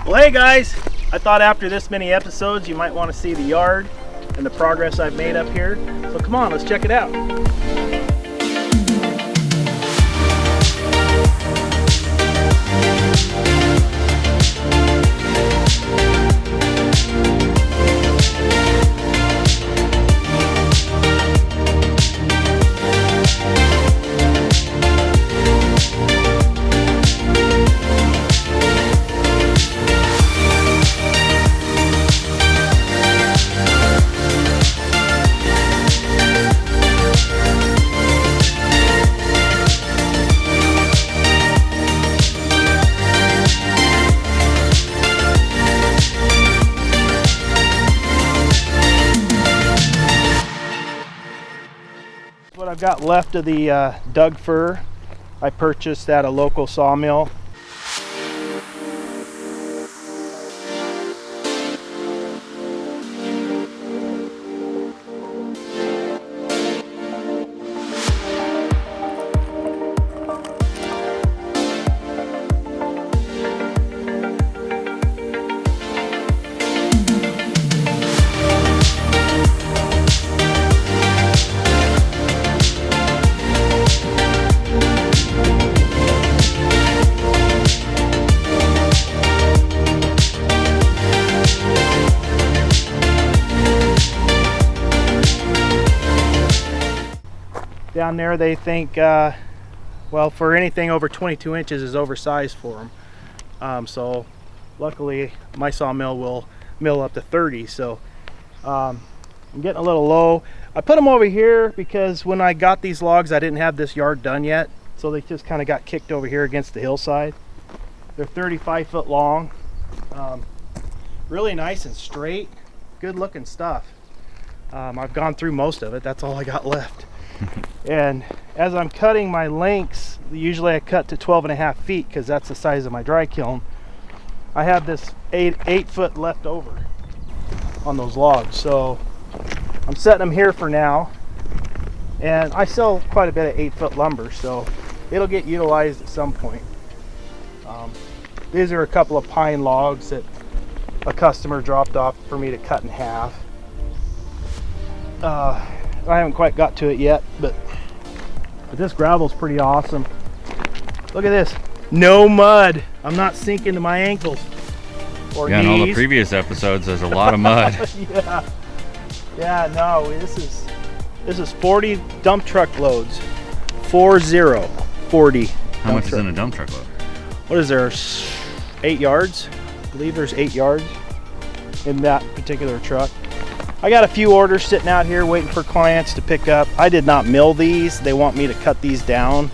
Well, hey guys, I thought after this many episodes you might want to see the yard and the progress I've made up here. So come on, let's check it out. What I've got left of the Doug fir I purchased at a local sawmill. Down there they think, well, for anything over 22 inches is oversized for them. So luckily my sawmill will mill up to 30. So I'm getting a little low. I put them over here because when I got these logs I didn't have this yard done yet. So they just kind of got kicked over here against the hillside. They're 35 foot long. Really nice and straight. Good looking stuff. I've gone through most of it. That's all I got left. And as I'm cutting my lengths, usually I cut to 12.5 feet because that's the size of my dry kiln. I have this 8 foot left over on those logs, so I'm setting them here for now. And I sell quite a bit of 8 foot lumber, so it'll get utilized at some point. These are a couple of pine logs that a customer dropped off for me to cut in half. I haven't quite got to it yet, but this gravel's pretty awesome. Look at this. No mud. I'm not sinking to my ankles or knees. In all the previous episodes, there's a lot of mud. Yeah, no, this is 40 dump truck loads. 40. How much is in a dump truck load? What is there? 8 yards? I believe there's 8 yards in that particular truck. I got a few orders sitting out here waiting for clients to pick up. I did not mill these. They want me to cut these down.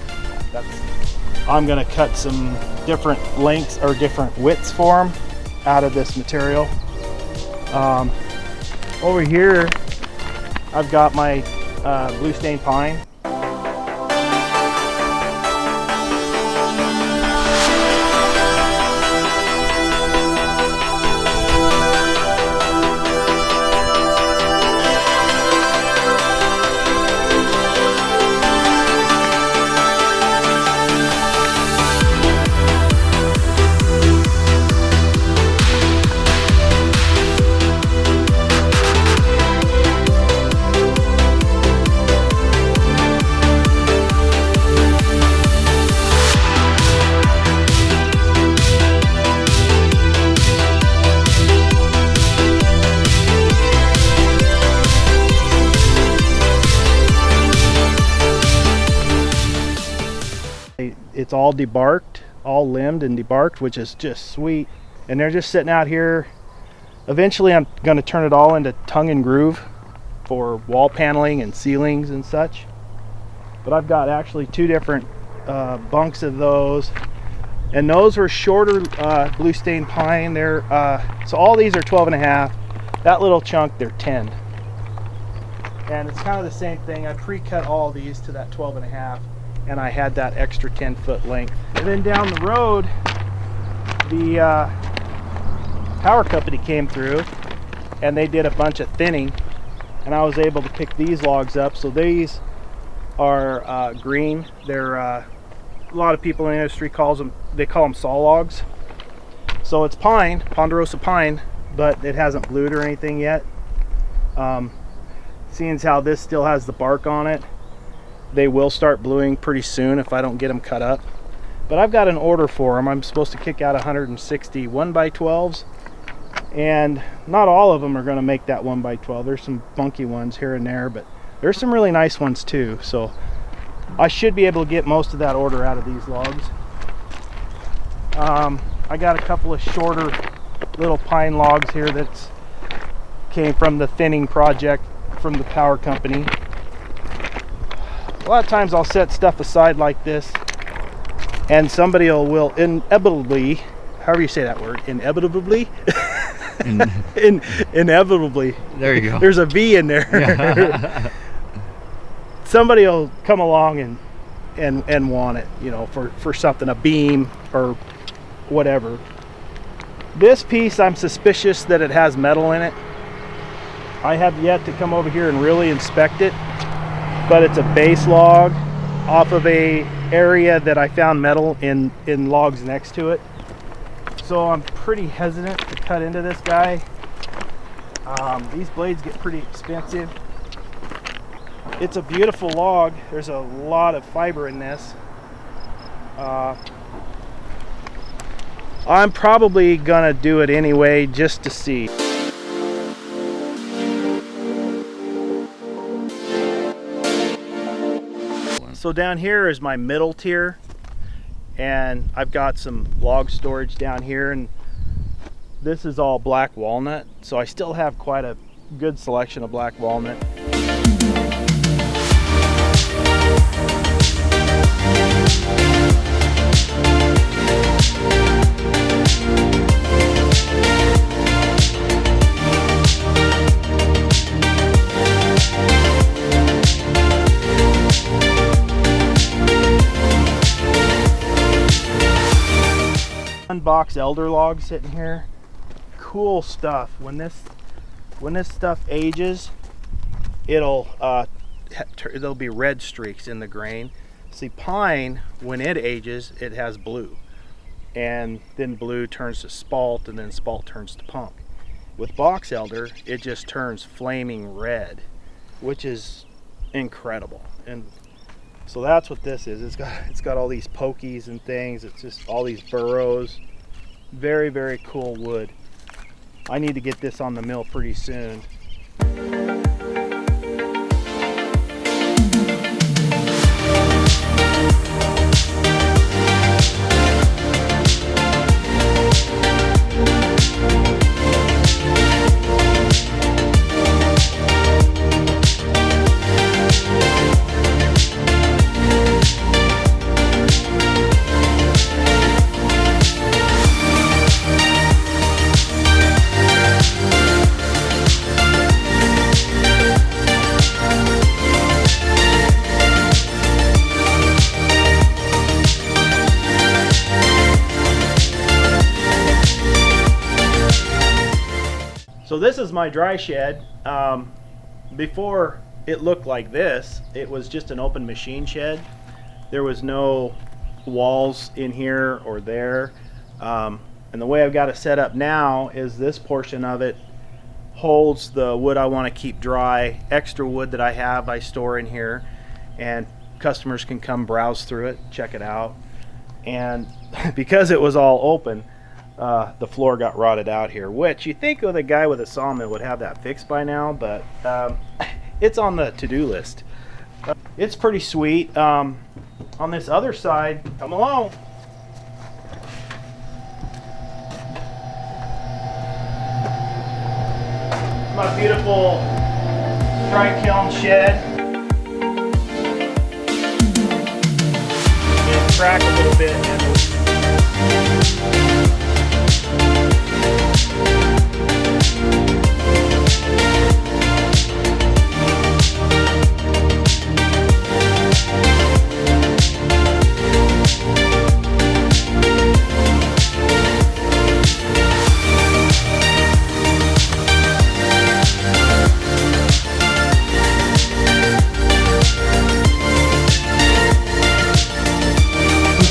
I'm gonna cut some different lengths or different widths for them out of this material. Over here, I've got my blue stain pine. It's all debarked, all limbed and debarked, which is just sweet. And they're just sitting out here. Eventually I'm going to turn it all into tongue and groove for wall paneling and ceilings and such. But I've got actually 2 different bunks of those. And those were shorter blue stain pine. They're so all these are 12.5. That little chunk, they're 10. And it's kind of the same thing. I pre-cut all these to that 12.5. And I had that extra 10 foot length. And then down the road, the power company came through and they did a bunch of thinning, and I was able to pick these logs up. So these are green. They're a lot of people in the industry call them saw logs. So it's pine, ponderosa pine, but it hasn't blued or anything yet. Seeing as how this still has the bark on it, they will start bluing pretty soon if I don't get them cut up. But I've got an order for them. I'm supposed to kick out 160 1x12s, and not all of them are going to make that 1x12. There's some funky ones here and there, but there's some really nice ones too. So I should be able to get most of that order out of these logs. I got a couple of shorter little pine logs here that came from the thinning project from the power company. A lot of times I'll set stuff aside like this, and somebody will inevitably, however you say that word, inevitably, inevitably. There you go. There's a V in there. Yeah. Somebody will come along and want it, you know, for something, a beam or whatever. This piece, I'm suspicious that it has metal in it. I have yet to come over here and really inspect it, but it's a base log off of a area that I found metal in logs next to it. So I'm pretty hesitant to cut into this guy. These blades get pretty expensive. It's a beautiful log. There's a lot of fiber in this. I'm probably gonna do it anyway just to see. So down here is my middle tier, and I've got some log storage down here, and this is all black walnut, so I still have quite a good selection of black walnut. Box elder log sitting here. Cool stuff. When this stuff ages, there'll be red streaks in the grain. See, pine, when it ages, it has blue, and then blue turns to spalt, and then spalt turns to punk. With box elder, it just turns flaming red, which is incredible. And so that's what this is. It's got all these pokies and things. It's just all these burrows. Very, very cool wood. I need to get this on the mill pretty soon. So this is my dry shed. Before it looked like this, it was just an open machine shed. There was no walls in here or there. And the way I've got it set up now is this portion of it holds the wood I want to keep dry. Extra wood that I have, I store in here, and customers can come browse through it, check it out. And because it was all open, the floor got rotted out here, which you think with a guy with a sawmill would have that fixed by now, but it's on the to-do list. It's pretty sweet. On this other side, come along. My beautiful dry kiln shed. It'll crack a little bit and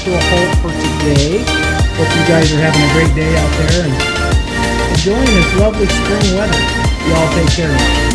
to a halt for today, but you guys are having a great day out there and enjoying this lovely spring weather. You all take care now.